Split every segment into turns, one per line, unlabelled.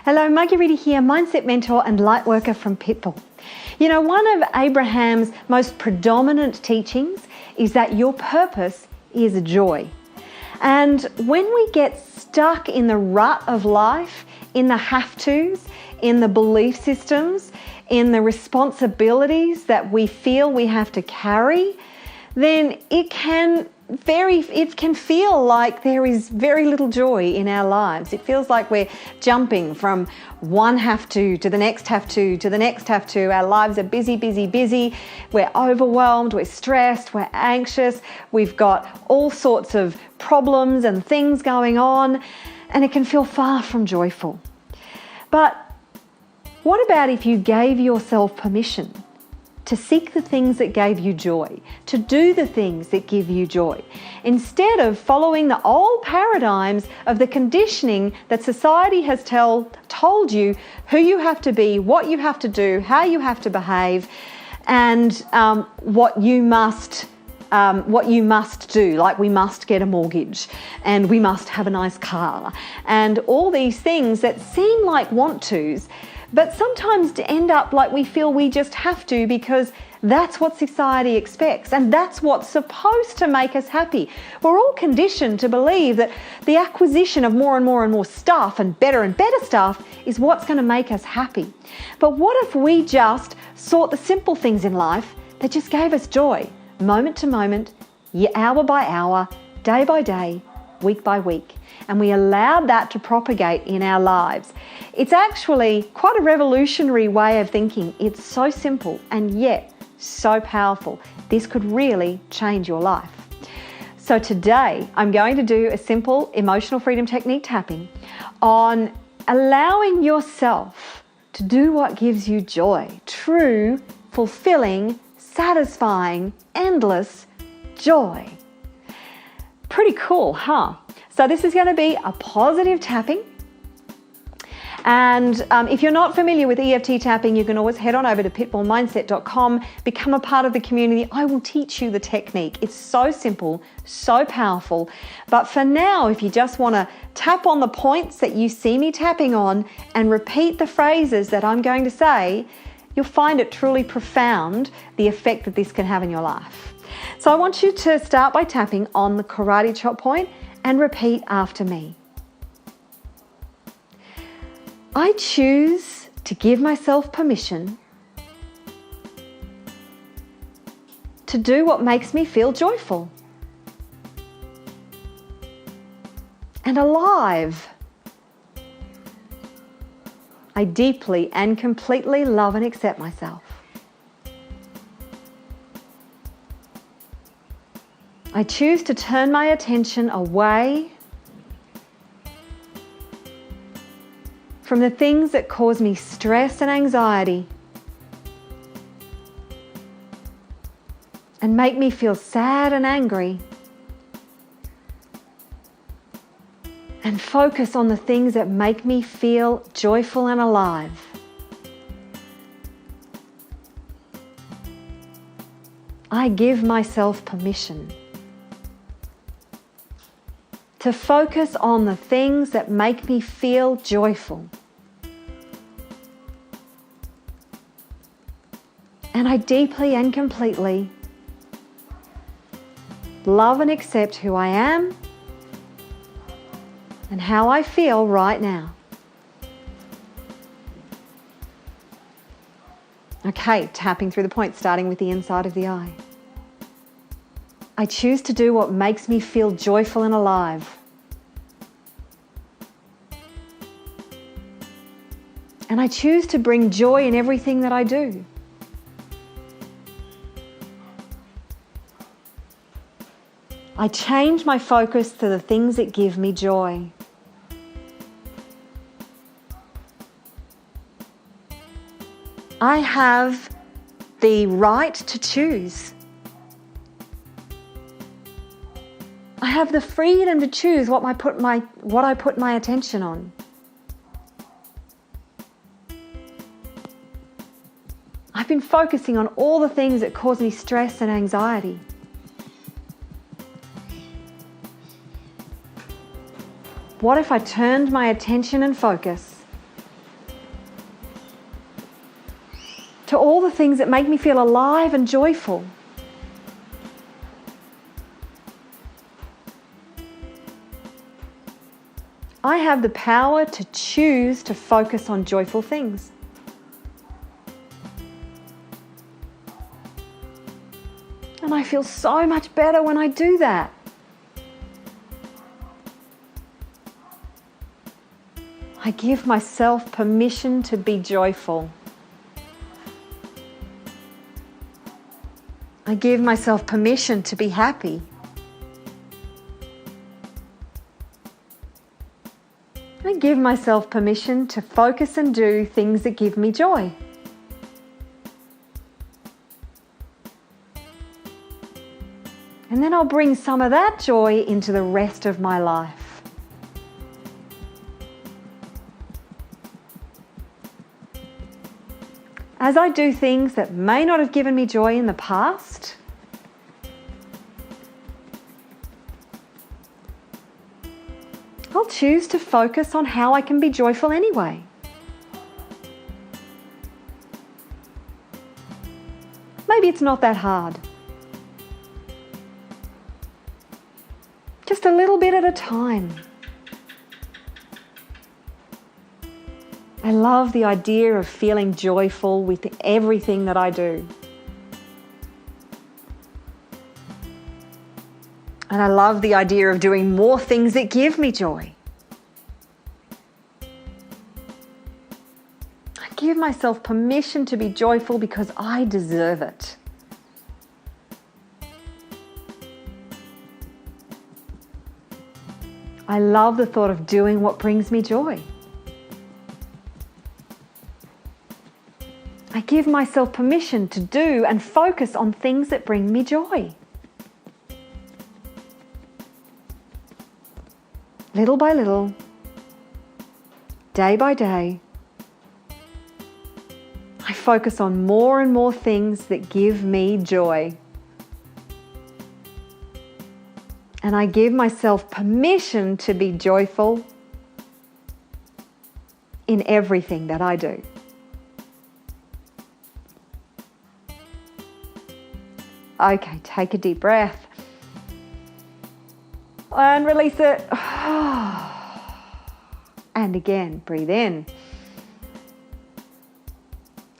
Hello, Marguerita here, mindset mentor and light worker from Pitbull. You know, one of Abraham's most predominant teachings is that your purpose is joy. And when we get stuck in the rut of life, in the have-tos, in the belief systems, in the responsibilities that we feel we have to carry, then it can feel like there is very little joy in our lives. It feels like we're jumping from one have-to the next have-to the next have-to. Our lives are busy, busy, busy. We're overwhelmed, we're stressed, we're anxious. We've got all sorts of problems and things going on, and it can feel far from joyful. But what about if you gave yourself permission to seek the things that gave you joy, to do the things that give you joy, instead of following the old paradigms of the conditioning that society has told you who you have to be, what you have to do, how you have to behave, and what you must do, like we must get a mortgage and we must have a nice car, and all these things that seem like want-tos, but sometimes to end up like we feel we just have to because that's what society expects and that's what's supposed to make us happy. We're all conditioned to believe that the acquisition of more and more and more stuff and better stuff is what's going to make us happy. But what if we just sought the simple things in life that just gave us joy, moment to moment, hour by hour, day by day, week by week, and we allowed that to propagate in our lives? It's actually quite a revolutionary way of thinking. It's so simple and yet so powerful. This could really change your life. So today I'm going to do a simple emotional freedom technique tapping on allowing yourself to do what gives you joy. True, fulfilling, satisfying, endless joy. Pretty cool, huh? So this is going to be a positive tapping. And if you're not familiar with EFT tapping, you can always head on over to pitbullmindset.com, become a part of the community. I will teach you the technique. It's so simple, so powerful. But for now, if you just want to tap on the points that you see me tapping on and repeat the phrases that I'm going to say, you'll find it truly profound, the effect that this can have in your life. So I want you to start by tapping on the karate chop point and repeat after me. I choose to give myself permission to do what makes me feel joyful and alive. I deeply and completely love and accept myself. I choose to turn my attention away from the things that cause me stress and anxiety and make me feel sad and angry, and focus on the things that make me feel joyful and alive. I give myself permission to focus on the things that make me feel joyful. And I deeply and completely love and accept who I am and how I feel right now. Okay, tapping through the points, starting with the inside of the eye. I choose to do what makes me feel joyful and alive. And I choose to bring joy in everything that I do. I change my focus to the things that give me joy. I have the right to choose. I have the freedom to choose what I put my attention on. I've been focusing on all the things that cause me stress and anxiety. What if I turned my attention and focus to all the things that make me feel alive and joyful. I have the power to choose to focus on joyful things. And I feel so much better when I do that. I give myself permission to be joyful. I give myself permission to be happy. I give myself permission to focus and do things that give me joy. And then I'll bring some of that joy into the rest of my life. As I do things that may not have given me joy in the past, I'll choose to focus on how I can be joyful anyway. Maybe it's not that hard. Just a little bit at a time. I love the idea of feeling joyful with everything that I do. And I love the idea of doing more things that give me joy. I give myself permission to be joyful because I deserve it. I love the thought of doing what brings me joy. I give myself permission to do and focus on things that bring me joy. Little by little, day by day, I focus on more and more things that give me joy. And I give myself permission to be joyful in everything that I do. Okay, take a deep breath. And release it. And again, breathe in.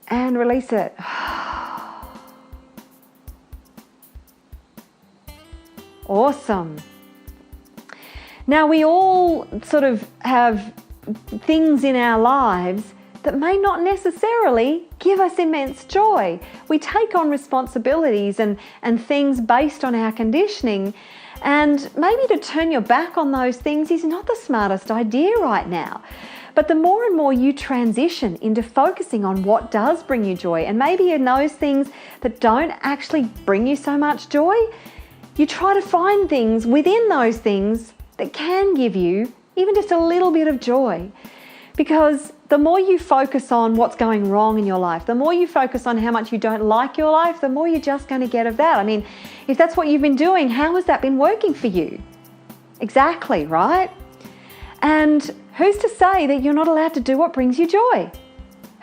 And release it. Awesome. Now we all sort of have things in our lives that may not necessarily give us immense joy. We take on responsibilities and things based on our conditioning, and maybe to turn your back on those things is not the smartest idea right now. But the more and more you transition into focusing on what does bring you joy, and maybe in those things that don't actually bring you so much joy, you try to find things within those things that can give you even just a little bit of joy. Because the more you focus on what's going wrong in your life, the more you focus on how much you don't like your life, the more you're just going to get of that. I mean, if that's what you've been doing, how has that been working for you? Exactly, right? And who's to say that you're not allowed to do what brings you joy?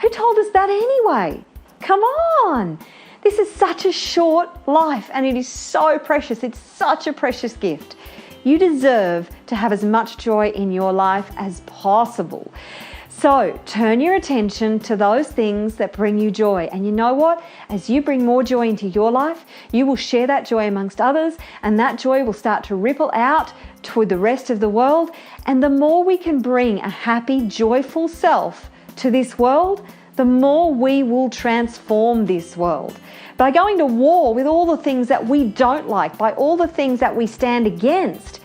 Who told us that anyway? Come on! This is such a short life and it is so precious. It's such a precious gift. You deserve to have as much joy in your life as possible. So turn your attention to those things that bring you joy. And you know what? As you bring more joy into your life, you will share that joy amongst others, and that joy will start to ripple out toward the rest of the world. And the more we can bring a happy, joyful self to this world, the more we will transform this world. By going to war with all the things that we don't like, by all the things that we stand against,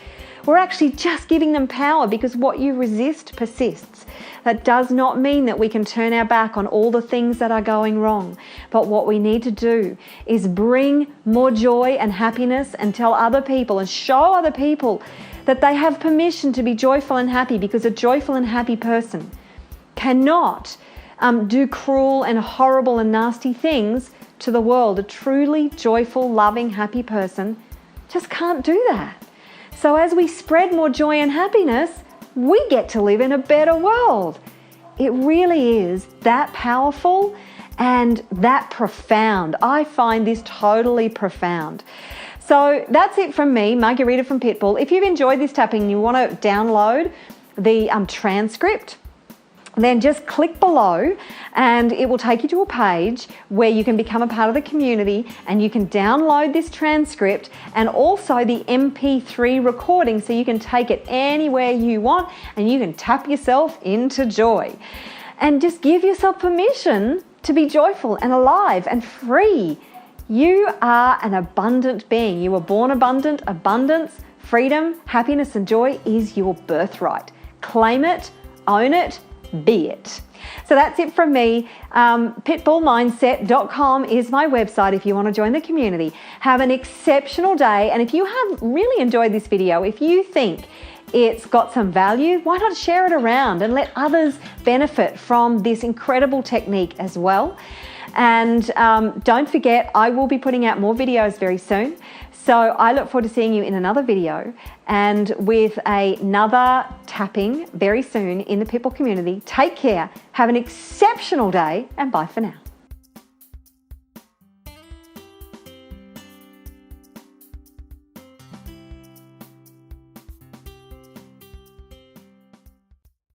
we're actually just giving them power, because what you resist persists. That does not mean that we can turn our back on all the things that are going wrong. But what we need to do is bring more joy and happiness and tell other people and show other people that they have permission to be joyful and happy, because a joyful and happy person cannot do cruel and horrible and nasty things to the world. A truly joyful, loving, happy person just can't do that. So as we spread more joy and happiness, we get to live in a better world. It really is that powerful, and that profound. I find this totally profound. So that's it from me, Marguerita from Pitbull. If you've enjoyed this tapping and you want to download the transcript, then just click below and it will take you to a page where you can become a part of the community and you can download this transcript and also the MP3 recording so you can take it anywhere you want and you can tap yourself into joy. And just give yourself permission to be joyful and alive and free. You are an abundant being. You were born abundant. Abundance, freedom, happiness and joy is your birthright. Claim it, own it, be it. So that's it from me. Pitbullmindset.com is my website if you want to join the community. Have an exceptional day. And if you have really enjoyed this video, if you think it's got some value, why not share it around and let others benefit from this incredible technique as well. And don't forget, I will be putting out more videos very soon. So I look forward to seeing you in another video and with another tapping very soon in the Pitbull community. Take care, have an exceptional day, and bye for now.